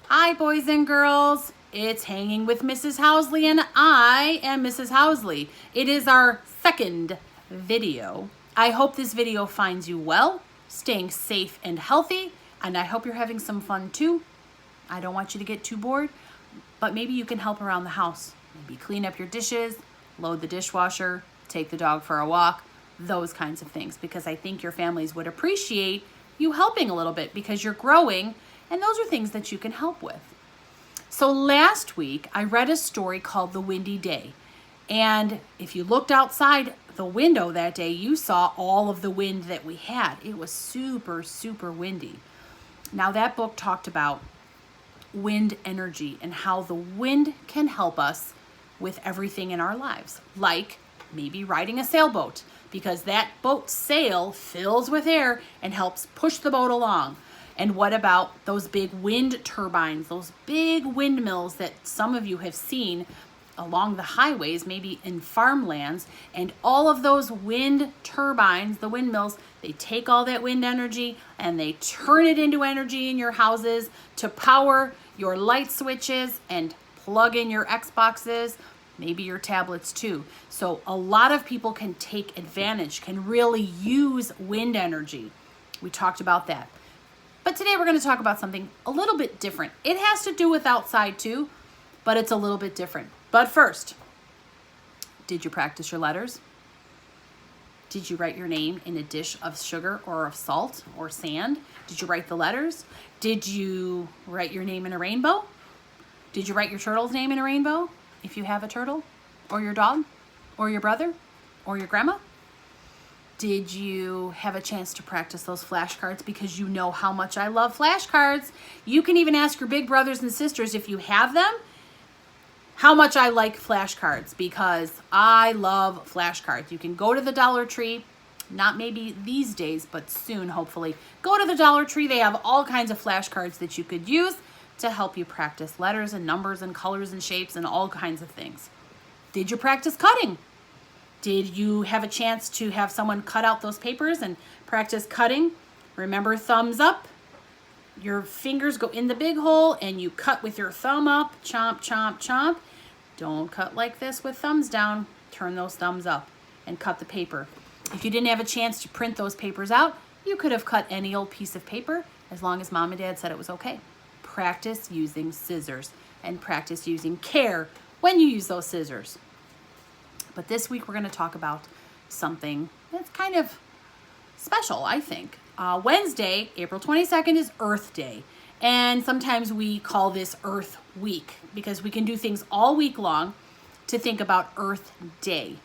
Hi, boys and girls. It's Hanging with Mrs. Housley, and I am Mrs. Housley. It is our second video. I hope this video finds you well, staying safe and healthy, and I hope you're having some fun too. I don't want you to get too bored, but maybe you can help around the house. Maybe clean up your dishes, load the dishwasher, take the dog for a walk, those kinds of things, because I think your families would appreciate you helping a little bit because you're growing. And those are things that you can help with. So last week, I read a story called The Windy Day. And if you looked outside the window that day, you saw all of the wind that we had. It was super, super windy. Now that book talked about wind energy and how the wind can help us with everything in our lives, like maybe riding a sailboat, because that boat's sail fills with air and helps push the boat along. And what about those big wind turbines, those big windmills that some of you have seen along the highways, maybe in farmlands, and all of those wind turbines, the windmills, they take all that wind energy and they turn it into energy in your houses to power your light switches and plug in your Xboxes, maybe your tablets too. So a lot of people can take advantage, can really use wind energy. We talked about that. But today we're going to talk about something a little bit different. It has to do with outside too, but it's a little bit different. But first, did you practice your letters? Did you write your name in a dish of sugar or of salt or sand? Did you write the letters? Did you write your name in a rainbow? Did you write your turtle's name in a rainbow? If you have a turtle, or your dog, or your brother, or your grandma? Did you have a chance to practice those flashcards? Because you know how much I love flashcards. You can even ask your big brothers and sisters, if you have them, how much I like flashcards, because I love flashcards. You can go to the Dollar Tree, not maybe these days, but soon, hopefully. Go to the Dollar Tree. They have all kinds of flashcards that you could use to help you practice letters and numbers and colors and shapes and all kinds of things. Did you practice cutting? Did you have a chance to have someone cut out those papers and practice cutting? Remember, thumbs up. Your fingers go in the big hole and you cut with your thumb up. Chomp, chomp, chomp. Don't cut like this with thumbs down. Turn those thumbs up and cut the paper. If you didn't have a chance to print those papers out, you could have cut any old piece of paper as long as mom and dad said it was okay. Practice using scissors and practice using care when you use those scissors. But this week we're going to talk about something that's kind of special, I think. Wednesday, April 22nd, is Earth Day. And sometimes we call this Earth Week because we can do things all week long to think about Earth Day.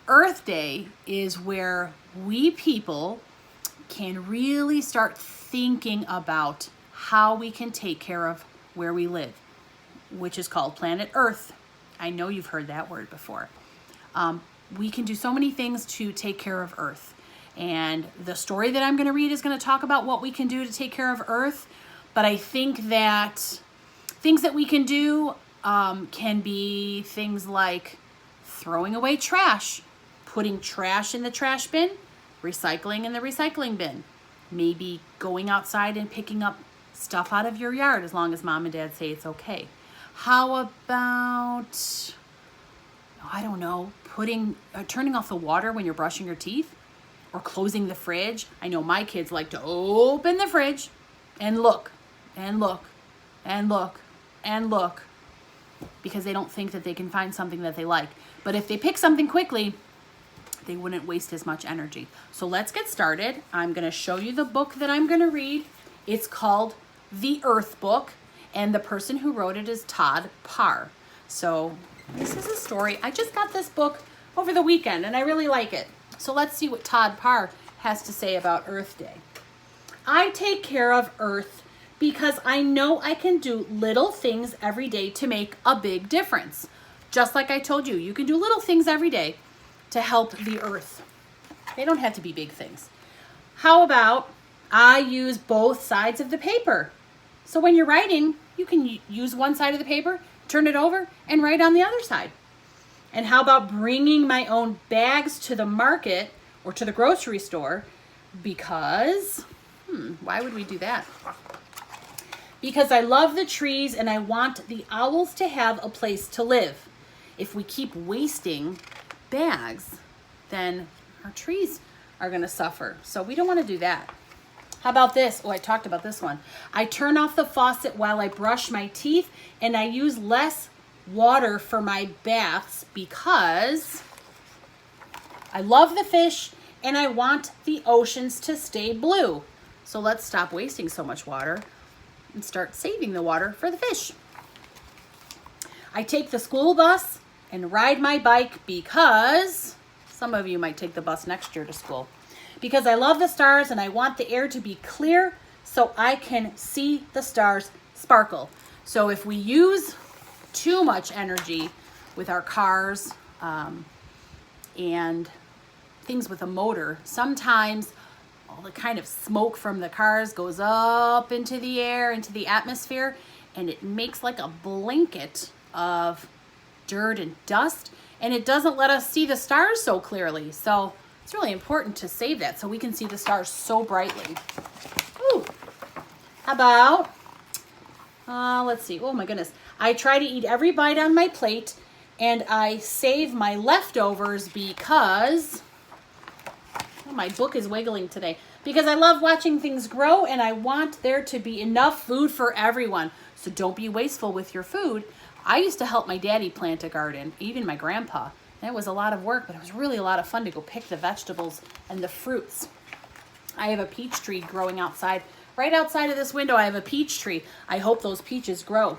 Earth Day is where we people can really start thinking about how we can take care of where we live, which is called planet Earth. I know you've heard that word before. We can do so many things to take care of Earth. And the story that I'm going to read is going to talk about what we can do to take care of Earth. But I think that things that we can do can be things like throwing away trash, putting trash in the trash bin, recycling in the recycling bin, maybe going outside and picking up stuff out of your yard as long as mom and dad say it's okay. How about, I don't know, turning off the water when you're brushing your teeth, or closing the fridge? I know my kids like to open the fridge and look and look and look and look because they don't think that they can find something that they like. But if they pick something quickly, they wouldn't waste as much energy. So let's get started. I'm going to show you the book that I'm going to read. It's called The Earth Book, and the person who wrote it is Todd Parr. So this is a story. I just got this book over the weekend, and I really like it. So let's see what Todd Parr has to say about Earth Day. I take care of Earth because I know I can do little things every day to make a big difference. Just like I told you, you can do little things every day to help the Earth. They don't have to be big things. How about I use both sides of the paper? So when you're writing, you can use one side of the paper, turn it over, and write on the other side. And how about bringing my own bags to the market or to the grocery store? Because, why would we do that? because I love the trees and I want the owls to have a place to live. If we keep wasting bags, then our trees are going to suffer. So we don't want to do that. How about this? Oh, I talked about this one. I turn off the faucet while I brush my teeth, and I use less water for my baths because I love the fish and I want the oceans to stay blue. So let's stop wasting so much water and start saving the water for the fish. I take the school bus and ride my bike because some of you might take the bus next year to school. Because I love the stars and I want the air to be clear so I can see the stars sparkle. So if we use too much energy with our cars and things with a motor, sometimes all the kind of smoke from the cars goes up into the air, into the atmosphere, and it makes like a blanket of dirt and dust, and it doesn't let us see the stars so clearly. So it's really important to save that so we can see the stars so brightly. Ooh. How about, let's see, oh my goodness. I try to eat every bite on my plate, and I save my leftovers because, oh, my book is wiggling today, because I love watching things grow and I want there to be enough food for everyone. So don't be wasteful with your food. I used to help my daddy plant a garden, even my grandpa. That was a lot of work, but it was really a lot of fun to go pick the vegetables and the fruits. I have a peach tree growing outside. Right outside of this window, I have a peach tree. I hope those peaches grow.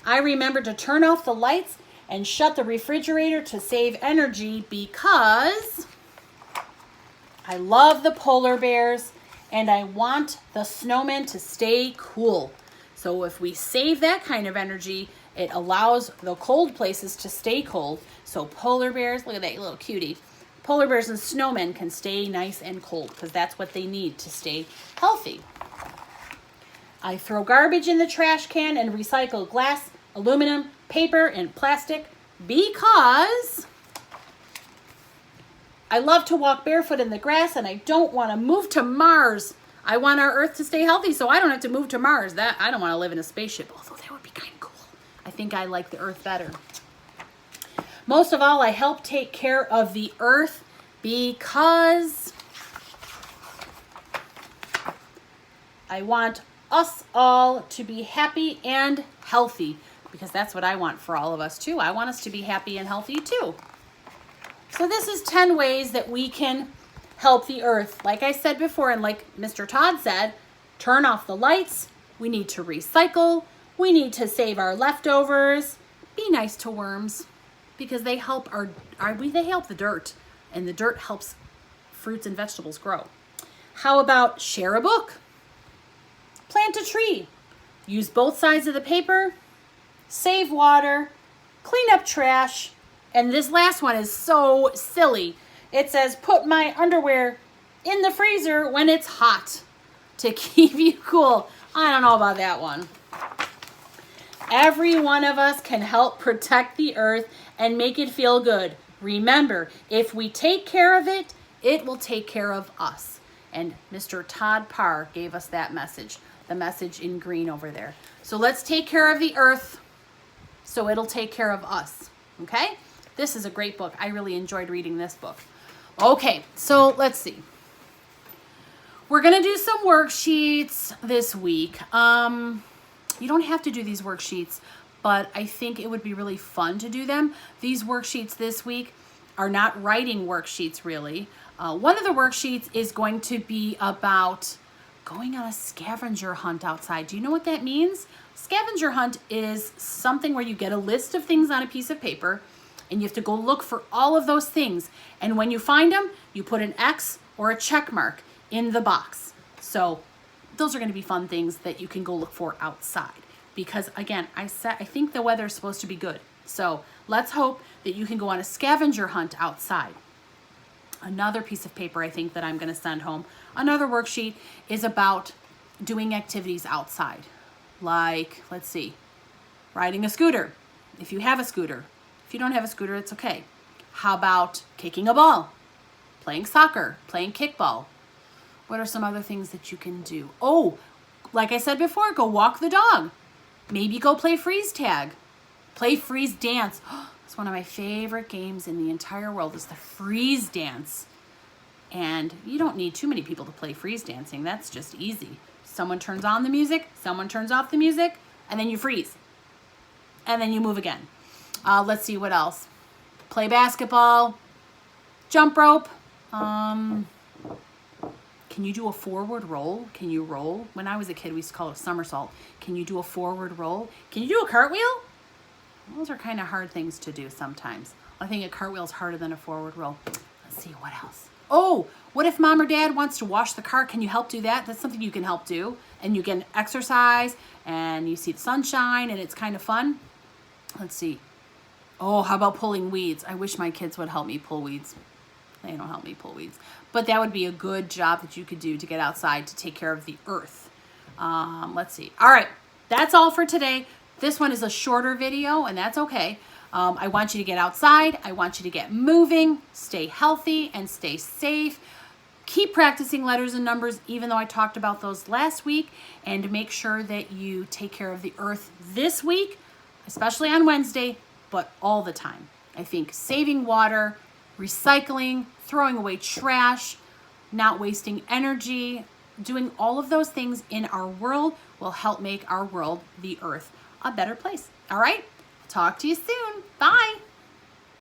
I remember to turn off the lights and shut the refrigerator to save energy because I love the polar bears and I want the snowmen to stay cool. So if we save that kind of energy, it allows the cold places to stay cold. So polar bears, look at that little cutie. Polar bears and snowmen can stay nice and cold because that's what they need to stay healthy. I throw garbage in the trash can and recycle glass, aluminum, paper, and plastic because I love to walk barefoot in the grass and I don't want to move to Mars. I want our Earth to stay healthy so I don't have to move to Mars. That I don't want to live in a spaceship, although that would be kind of cool. I think I like the Earth better. Most of all, I help take care of the Earth because I want us all to be happy and healthy, because that's what I want for all of us too. I want us to be happy and healthy too. So this is 10 ways that we can help the Earth. Like I said before, and like Mr. Todd said, turn off the lights. We need to recycle. We need to save our leftovers. Be nice to worms because they help they help the dirt, and the dirt helps fruits and vegetables grow. How about share a book? Plant a tree. Use both sides of the paper. Save water. Clean up trash. And this last one is so silly. It says, put my underwear in the freezer when it's hot to keep you cool. I don't know about that one. Every one of us can help protect the Earth and make it feel good. Remember, if we take care of it, it will take care of us. And Mr. Todd Parr gave us that message, the message in green over there. So let's take care of the Earth so it'll take care of us. Okay? This is a great book. I really enjoyed reading this book. Okay, so let's see. We're going to do some worksheets this week. You don't have to do these worksheets, but I think it would be really fun to do them. These worksheets this week are not writing worksheets, really. One of the worksheets is going to be about going on a scavenger hunt outside. Do you know what that means? Scavenger hunt is something where you get a list of things on a piece of paper, and you have to go look for all of those things. And when you find them, you put an X or a check mark in the box. So those are going to be fun things that you can go look for outside. Because again, I think the weather is supposed to be good. So let's hope that you can go on a scavenger hunt outside. Another piece of paper I think that I'm going to send home, another worksheet, is about doing activities outside. Like, let's see, riding a scooter, if you have a scooter. If you don't have a scooter, it's okay. How about kicking a ball, playing soccer, playing kickball? What are some other things that you can do? Oh, like I said before, go walk the dog. Maybe go play freeze tag. Play freeze dance. It's one of my favorite games in the entire world is the freeze dance. And you don't need too many people to play freeze dancing. That's just easy. Someone turns on the music, someone turns off the music, and then you freeze. And then you move again. Let's see what else. Play basketball, jump rope. Can you do a forward roll? Can you roll? When I was a kid, we used to call it a somersault. Can you do a forward roll? Can you do a cartwheel? Those are kind of hard things to do sometimes. I think a cartwheel is harder than a forward roll. Let's see, what else? Oh, what if mom or dad wants to wash the car? Can you help do that? That's something you can help do. And you can exercise and you see the sunshine and it's kind of fun. Let's see. Oh, how about pulling weeds? I wish my kids would help me pull weeds. They don't help me pull weeds. But that would be a good job that you could do to get outside to take care of the earth. Let's see. All right, that's all for today. This one is a shorter video and that's okay. I want you to get outside. I want you to get moving, stay healthy and stay safe. Keep practicing letters and numbers, even though I talked about those last week, and make sure that you take care of the earth this week, especially on Wednesday, but all the time. I think saving water, recycling, throwing away trash, not wasting energy, doing all of those things in our world will help make our world, the earth, a better place. All right? Talk to you soon. Bye.